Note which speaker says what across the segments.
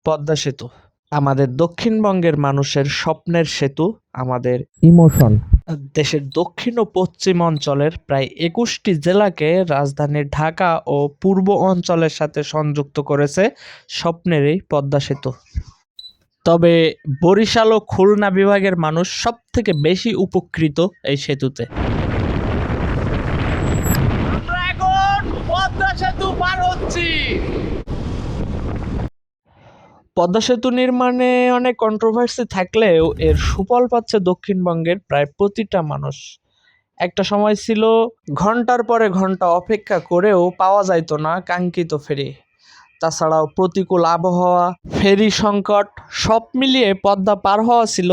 Speaker 1: পদ্মা সেতু আমাদের দক্ষিণবঙ্গের মানুষের স্বপ্নের সেতু, আমাদের ইমোশন। দেশের দক্ষিণ ও পশ্চিম অঞ্চলের প্রায় 21টি জেলাকে রাজধানী ঢাকা ও পূর্ব অঞ্চলের সাথে সংযুক্ত করেছে স্বপ্নের এই পদ্মা সেতু। তবে বরিশাল ও খুলনা বিভাগের মানুষ সব থেকে বেশি উপকৃত এই সেতুতে। আমরা এখন পদ্মা সেতু পার হচ্ছি। পদ্মা সেতু নির্মাণে অনেক কন্ট্রোভার্সি থাকলেও এর সুফল পাচ্ছে দক্ষিণবঙ্গের প্রায় প্রতিটা মানুষ। একটা সময় ছিল ঘন্টার পরে ঘন্টা অপেক্ষা করেও পাওয়া যাইতো না কাঙ্ক্ষিত ফেরি। তাছাড়াও প্রতিকূল আবহাওয়া, ফেরি সংকট সব মিলিয়ে পদ্মা পার হওয়া ছিল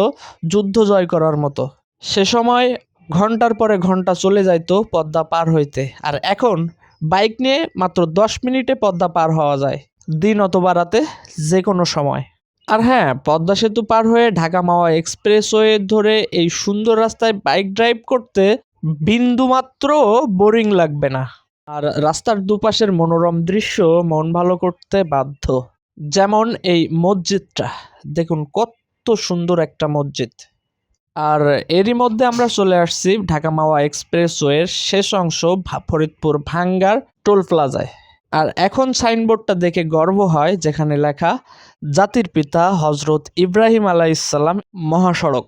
Speaker 1: যুদ্ধ জয় করার মতো। সে সময় ঘন্টার পরে ঘন্টা চলে যাইতো পদ্মা পার হইতে, আর এখন বাইক নিয়ে মাত্র 10 মিনিটে পদ্মা পার হওয়া যায়, দিন অথবা রাতে যে কোনো সময়। আর হ্যাঁ, পদ্মা সেতু পার হয়ে ঢাকা মাওয়া এক্সপ্রেসওয়ে ধরে এই সুন্দর রাস্তায় বাইক ড্রাইভ করতে বিন্দুমাত্র বোরিং লাগবে না। আর রাস্তার দুপাশের মনোরম দৃশ্য মন ভালো করতে বাধ্য। যেমন এই মসজিদটা দেখুন, কত সুন্দর একটা মসজিদ। আর এরই মধ্যে আমরা চলে আসছি ঢাকা মাওয়া এক্সপ্রেসওয়ের শেষ অংশ ফরিদপুর ভাঙ্গার টোল প্লাজায়। আর এখন সাইনবোর্ডটা দেখে গর্ব হয়, যেখানে লেখা জাতির পিতা হজরত ইব্রাহিম আলাইহিস সালাম মহাসড়ক।